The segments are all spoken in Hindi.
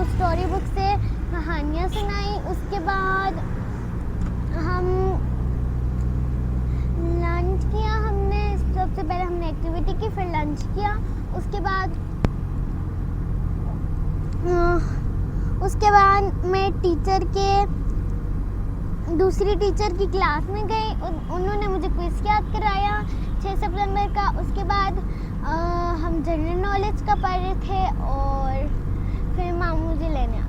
स्टोरी बुक से कहानियाँ सुनाई। उसके बाद हम लंच किया। हमने सबसे पहले हमने एक्टिविटी की, फिर लंच किया। उसके बाद मैं दूसरी टीचर की क्लास में गई। उन्होंने मुझे क्विज याद कराया 6 सितंबर का। उसके बाद हम जनरल नॉलेज का पढ़ रहे थे और फिर मामू मुझे लेने आ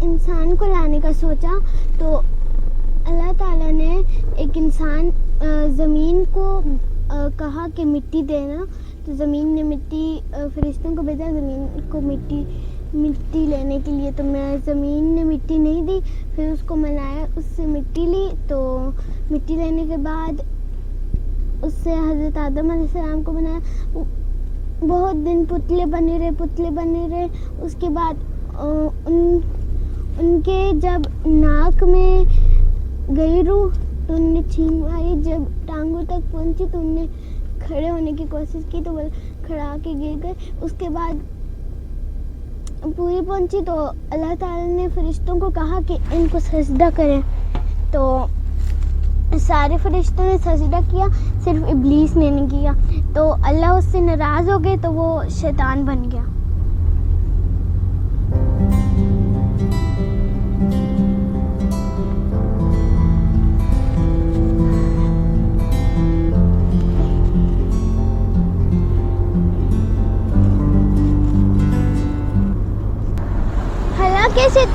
इंसान को लाने का सोचा तो अल्लाह ताला ने एक इंसान ज़मीन को कहा कि मिट्टी देना। तो ज़मीन ने फरिश्तों को भेजा ज़मीन को मिट्टी लेने के लिए। तो ज़मीन ने मिट्टी नहीं दी, फिर उसको मनाया, उससे मिट्टी ली। तो मिट्टी लेने के बाद उससे हज़रत आदम अलैहिस्सलाम को बनाया। बहुत दिन पुतले बने रहे। उसके बाद उनके जब नाक में गई रूह तो उनने छींक मारी। जब टांगों तक पहुंची तो उनने खड़े होने की कोशिश की तो वो खड़ा के गिर गए। उसके बाद पूरी पहुंची तो अल्लाह ताला ने फरिश्तों को कहा कि इनको सजदा करें, तो सारे फरिश्तों ने सजदा किया, सिर्फ इब्लीस ने नहीं किया। तो अल्लाह उससे नाराज़ हो गए तो वो शैतान बन गया।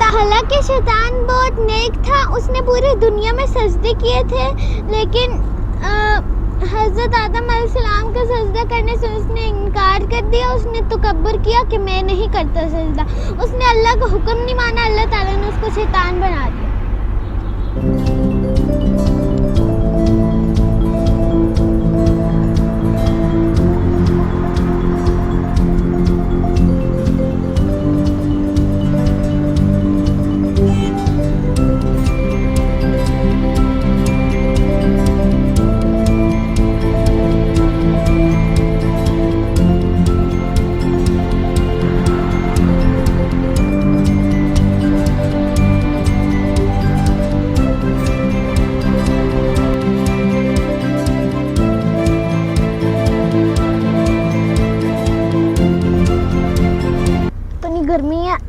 हालांकि शैतान बहुत नेक था, उसने पूरी दुनिया में सजदे किए थे, लेकिन हज़रत आदम अलैहिस्सलाम का सजदा करने से उसने इनकार कर दिया। उसने तकब्बुर किया कि मैं नहीं करता सजदा। उसने अल्लाह का हुक्म नहीं माना, अल्लाह ताला ने उसको शैतान बना दिया।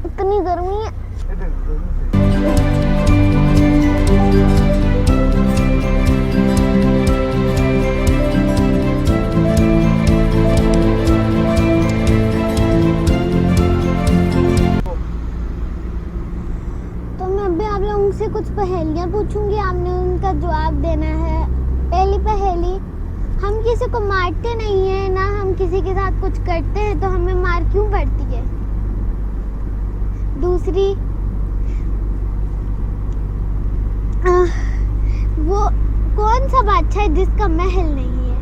इतनी गर्मी है। तो मैं अभी आप लोगों से कुछ पहेलियां पूछूंगी, आपने उनका जवाब देना है। पहली पहेली, हम किसी को मारते नहीं है ना हम किसी के साथ कुछ करते हैं, तो हमें मार क्यों पड़ती है? दूसरी, वो कौन सा बादशाह है जिसका महल नहीं है?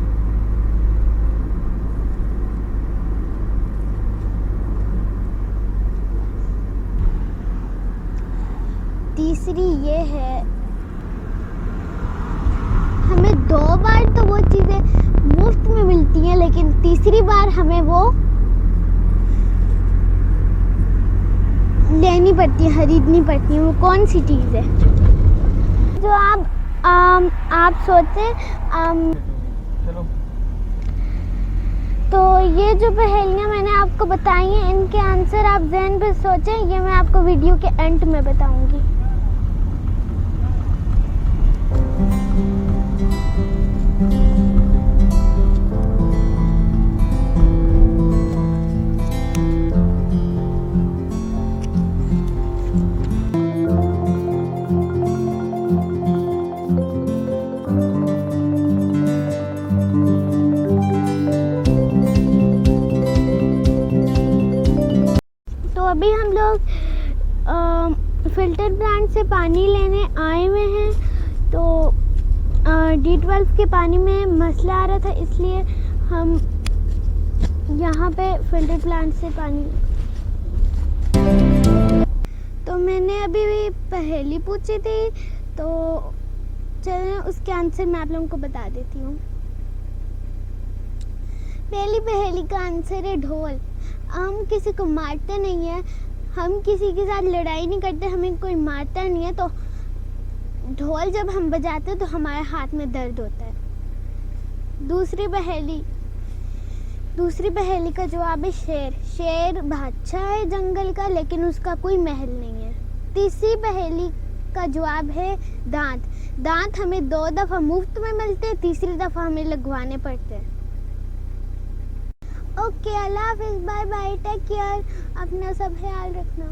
तीसरी ये है, हमें 2 बार तो वो चीजें मुफ्त में मिलती हैं, लेकिन तीसरी बार हमें वो लेनी पड़ती है, खरीदनी पड़ती है। वो कौन सी चीज़ है? जो आप सोचें। चलो। तो ये जो पहेलियाँ मैंने आपको बताई हैं, इनके आंसर आप ज़हन पे सोचें, ये मैं आपको वीडियो के एंड में बताऊंगी। अभी हम लोग फिल्टर प्लांट से पानी लेने आए हुए हैं। तो D12 के पानी में मसला आ रहा था, इसलिए हम यहाँ पे फिल्टर प्लांट से पानी। तो मैंने अभी भी पहेली पूछी थी, तो चलें उसके आंसर मैं आप लोगों को बता देती हूँ। पहली पहेली का आंसर है ढोल। हम किसी को मारते नहीं है, हम किसी के साथ लड़ाई नहीं करते, हमें कोई मारता नहीं है, तो ढोल जब हम बजाते हैं तो हमारे हाथ में दर्द होता है। दूसरी पहेली का जवाब है शेर। शेर बादशाह है जंगल का, लेकिन उसका कोई महल नहीं है। तीसरी पहेली का जवाब है दांत। दांत हमें 2 दफ़ा मुफ्त में मिलते हैं, तीसरी दफ़ा हमें लगवाने पड़ते हैं। ओके, अल्लाह हाफिज़, बाय बाय, टेक केयर, अपना सब ख्याल रखना।